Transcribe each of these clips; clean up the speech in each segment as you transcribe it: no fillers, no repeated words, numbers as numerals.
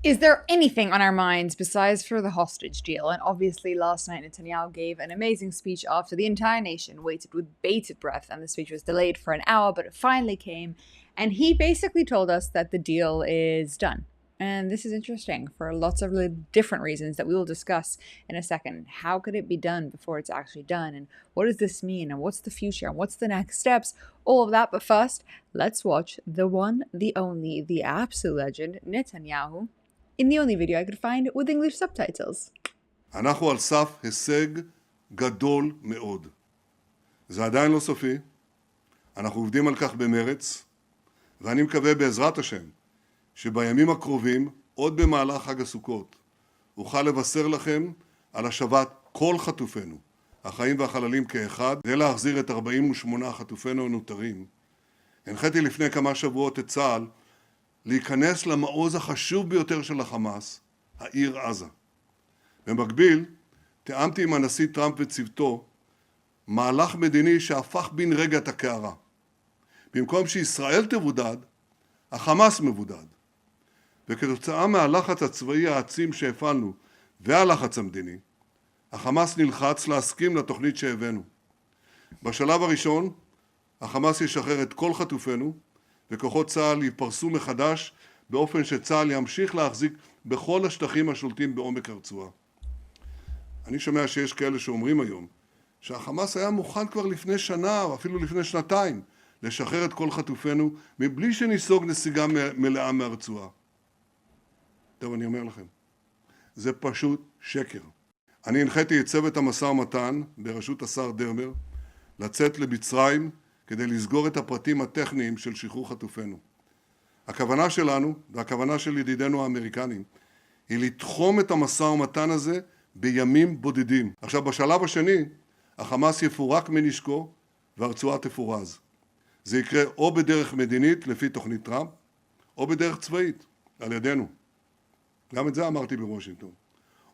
Is there anything on our minds besides for the hostage deal? And obviously, last night Netanyahu gave an amazing speech after the entire nation waited with bated breath, and the speech was delayed for an hour, but it finally came. And he basically told us that the deal is done. And this is interesting for lots of really different reasons that we will discuss in a second. How could it be done before it's actually done? And what does this mean? And what's the future? And what's the next steps? All of that. But first, let's watch the one, the only, the absolute legend, Netanyahu, in the only video I could find with English subtitles. אנחנו על סף הישג גדול מאוד. זה עדיין לא סופי, אנחנו עובדים על כך במרץ, ואני מקווה בעזרת השם שבימים הקרובים, עוד במהלך חג הסוכות, אוכל לבשר לכם על השבת כל חטופינו, החיים והחללים כאחד, כדי להחזיר את 48 חטופינו הנותרים. הנחיתי לפני כמה שבועות את צה"ל להיכנס למעוז החשוב ביותר של החמאס, העיר עזה. במקביל, תאמתי עם הנשיא טראמפ וצוותו מהלך מדיני שהפך בן רגע את הקערה. במקום שישראל תבודד, החמאס מבודד. וכתוצאה מהלחץ הצבאי העצים שהפעלנו והלחץ המדיני, החמאס נלחץ להסכים לתוכנית שהבאנו. בשלב הראשון, החמאס ישחרר את כל חטופינו, וכוחות צה"ל ייפרסו מחדש באופן שצה"ל ימשיך להחזיק בכל השטחים השולטים בעומק הרצועה. אני שומע שיש כאלה שאומרים היום שהחמאס היה מוכן כבר לפני שנה או אפילו לפני שנתיים לשחרר את כל חטופינו מבלי שניסוג נסיגה מלאה מהרצועה. טוב, אני אומר לכם, זה פשוט שקר. אני הנחיתי את צוות המשא ומתן בראשות השר דרמר לצאת למצרים כדי לסגור את הפרטים הטכניים של שחרור חטופינו. הכוונה שלנו, והכוונה של ידידינו האמריקנים, היא לתחום את המשא ומתן הזה בימים בודדים. עכשיו, בשלב השני, החמאס יפורק מנשקו והרצועה תפורז. זה יקרה או בדרך מדינית לפי תוכנית טראמפ, או בדרך צבאית, על ידינו. גם את זה אמרתי בוושינגטון.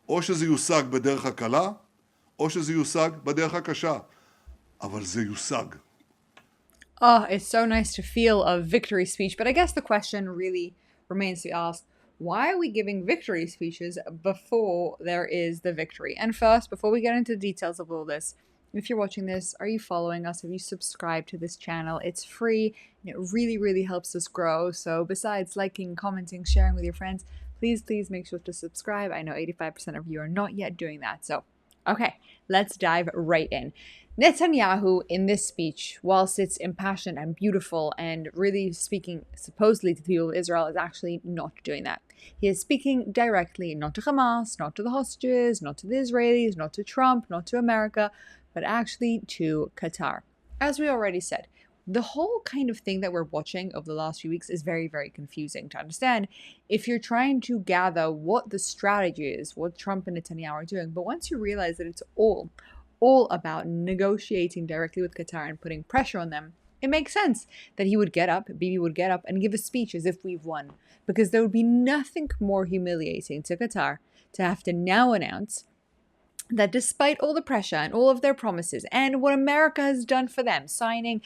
או שזה יושג בדרך הקלה, או שזה יושג בדרך הקשה. אבל זה יושג. Oh, it's so nice to feel a victory speech, but I guess the question really remains to be asked, why are we giving victory speeches before there is the victory? And first, before we get into the details of all this, if you're watching this, are you following us? Have you subscribed to this channel? It's free, and it really, really helps us grow. So besides liking, commenting, sharing with your friends, please make sure to subscribe. I know 85% of you are not yet doing that. So, okay, let's dive right in. Netanyahu, in this speech, whilst it's impassioned and beautiful and really speaking supposedly to the people of Israel, is actually not doing that. He is speaking directly, not to Hamas, not to the hostages, not to the Israelis, not to Trump, not to America, but actually to Qatar. As we already said, the whole kind of thing that we're watching over the last few weeks is very, very confusing to understand if you're trying to gather what the strategy is, what Trump and Netanyahu are doing. But once you realize that it's all about negotiating directly with Qatar and putting pressure on them, it makes sense that Bibi would get up and give a speech as if we've won. Because there would be nothing more humiliating to Qatar to have to now announce that despite all the pressure and all of their promises and what America has done for them, signing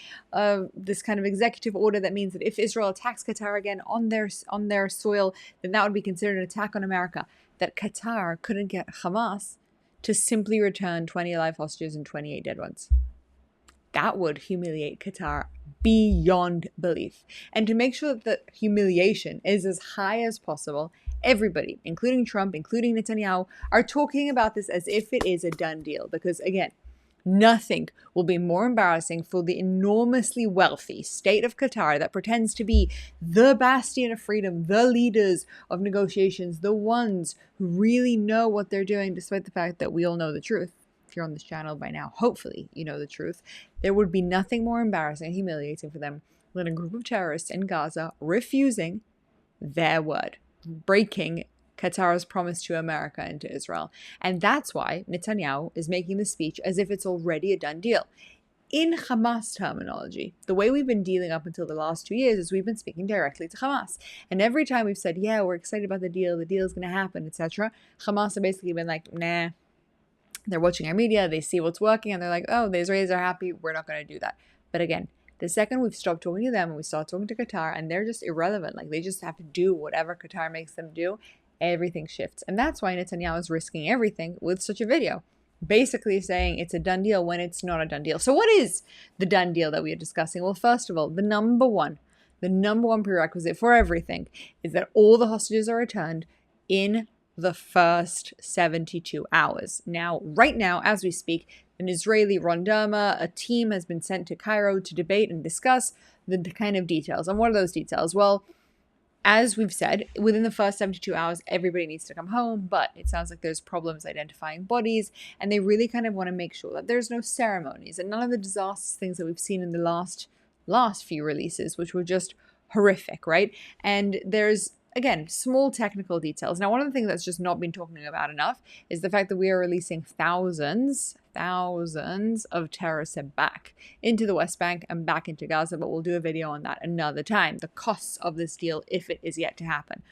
this kind of executive order that means that if Israel attacks Qatar again on their soil, then that would be considered an attack on America, that Qatar couldn't get Hamas to simply return 20 live hostages and 28 dead ones. That would humiliate Qatar beyond belief. And to make sure that the humiliation is as high as possible, everybody, including Trump, including Netanyahu, are talking about this as if it is a done deal. Because again, nothing will be more embarrassing for the enormously wealthy state of Qatar that pretends to be the bastion of freedom, the leaders of negotiations, the ones who really know what they're doing, despite the fact that we all know the truth. If you're on this channel by now, hopefully you know the truth. There would be nothing more embarrassing and humiliating for them than a group of terrorists in Gaza refusing their word, breaking Qatar's promise to America and to Israel. And that's why Netanyahu is making the speech as if it's already a done deal. In Hamas terminology, the way we've been dealing up until the last 2 years is we've been speaking directly to Hamas. And every time we've said, yeah, we're excited about the deal's going to happen, etc., Hamas have basically been like, nah. They're watching our media, they see what's working, and they're like, oh, the Israelis are happy, we're not going to do that. But again, the second we've stopped talking to them and we start talking to Qatar, and they're just irrelevant, like they just have to do whatever Qatar makes them do, everything shifts. And that's why Netanyahu is risking everything with such a video, basically saying it's a done deal when it's not a done deal. So what is the done deal that we are discussing? Well, first of all, the number one prerequisite for everything is that all the hostages are returned in the first 72 hours. Now, right now, as we speak, an Israeli Ronderma, a team has been sent to Cairo to debate and discuss the kind of details. And what are those details? Well, as we've said, within the first 72 hours, everybody needs to come home, but it sounds like there's problems identifying bodies, and they really kind of want to make sure that there's no ceremonies and none of the disastrous things that we've seen in the last few releases, which were just horrific, right? And there's, again, small technical details. Now, one of the things that's just not been talking about enough is the fact that we are releasing thousands of terrorists back into the West Bank and back into Gaza, but we'll do a video on that another time, the costs of this deal if it is yet to happen.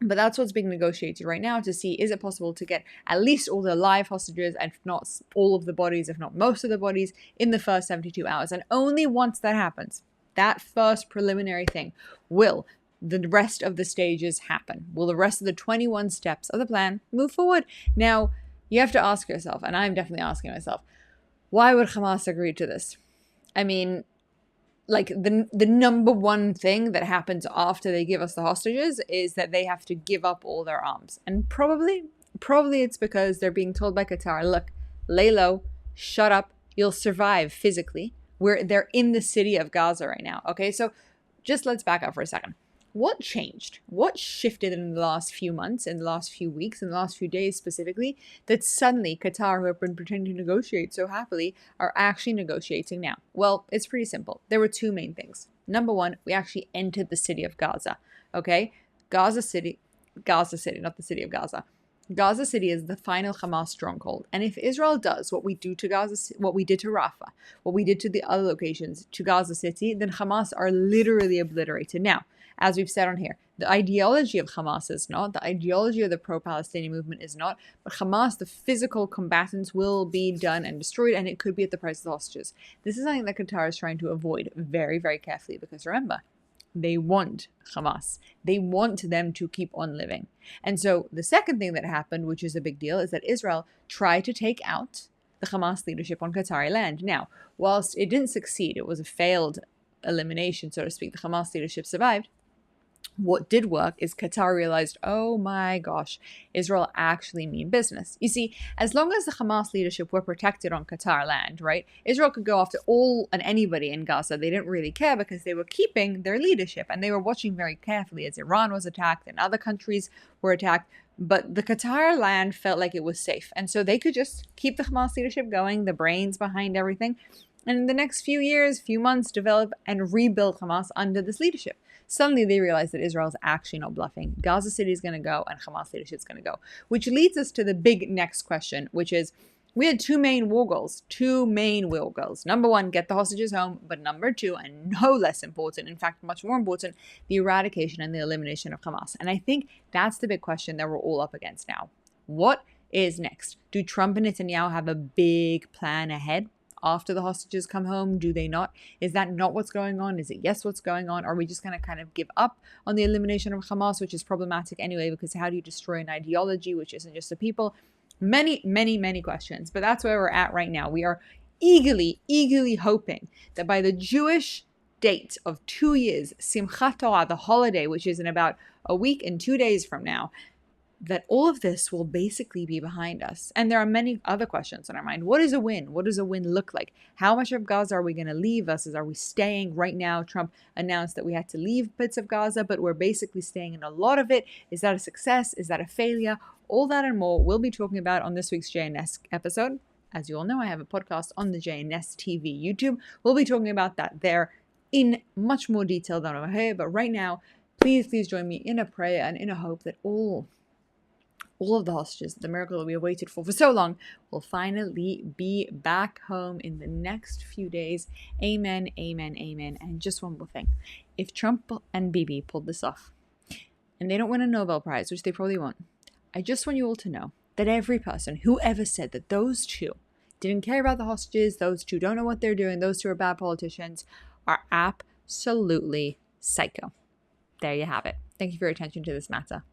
But that's what's being negotiated right now to see, is it possible to get at least all the live hostages, and if not all of the bodies, if not most of the bodies, in the first 72 hours. And only once that happens, that first preliminary thing, will the rest of the stages happen. Will the rest of the 21 steps of the plan move forward? Now, you have to ask yourself, and I'm definitely asking myself, why would Hamas agree to this? I mean, like the number one thing that happens after they give us the hostages is that they have to give up all their arms. And probably it's because they're being told by Qatar, look, lay low, shut up, you'll survive physically. They're in the city of Gaza right now. Okay, so just let's back up for a second. What changed? What shifted in the last few months, in the last few weeks, in the last few days specifically, that suddenly Qatar, who have been pretending to negotiate so happily, are actually negotiating now? Well, it's pretty simple. There were two main things. Number one, we actually entered the city of Gaza. Okay? Gaza City, not the city of Gaza. Gaza City is the final Hamas stronghold. And if Israel does what we do to Gaza, what we did to Rafah, what we did to the other locations, to Gaza City, then Hamas are literally obliterated. Now, as we've said on here, the ideology of Hamas is not, the ideology of the pro-Palestinian movement is not, but Hamas, the physical combatants, will be done and destroyed, and it could be at the price of the hostages. This is something that Qatar is trying to avoid very, very carefully, because remember, they want Hamas. They want them to keep on living. And so the second thing that happened, which is a big deal, is that Israel tried to take out the Hamas leadership on Qatari land. Now, whilst it didn't succeed, it was a failed elimination, so to speak, the Hamas leadership survived. What did work is Qatar realized, oh my gosh, Israel actually mean business. You see, as long as the Hamas leadership were protected on Qatar land, right, Israel could go after all and anybody in Gaza. They didn't really care because they were keeping their leadership, and they were watching very carefully as Iran was attacked and other countries were attacked. But the Qatar land felt like it was safe, and so they could just keep the Hamas leadership going, the brains behind everything, and in the next few years, few months, develop and rebuild Hamas under this leadership. Suddenly they realize that Israel is actually not bluffing. Gaza City is going to go and Hamas leadership is going to go. Which leads us to the big next question, which is, we had two main war goals. Number one, get the hostages home. But number two, and no less important, in fact, much more important, the eradication and the elimination of Hamas. And I think that's the big question that we're all up against now. What is next? Do Trump and Netanyahu have a big plan ahead? After the hostages come home, do they not? Is that not what's going on? Is it yes what's going on? Are we just going to kind of give up on the elimination of Hamas, which is problematic anyway, because how do you destroy an ideology which isn't just the people? Many, many, many questions. But that's where we're at right now. We are eagerly hoping that by the Jewish date of 2 years, Simchat Torah, the holiday, which is in about a week and 2 days from now, that all of this will basically be behind us. And there are many other questions on our mind. What is a win? What does a win look like? How much of Gaza are we going to leave versus are we staying? Right now, Trump announced that we had to leave bits of Gaza, but we're basically staying in a lot of it. Is that a success? Is that a failure? All that and more we'll be talking about on this week's JNS episode. As you all know, I have a podcast on the JNS TV YouTube. We'll be talking about that there in much more detail than over here. But right now, please join me in a prayer and in a hope that all of the hostages, the miracle that we have waited for so long, will finally be back home in the next few days. Amen, amen, amen. And just one more thing. If Trump and Bibi pulled this off, and they don't win a Nobel Prize, which they probably won't, I just want you all to know that every person who ever said that those two didn't care about the hostages, those two don't know what they're doing, those two are bad politicians, are absolutely psycho. There you have it. Thank you for your attention to this matter.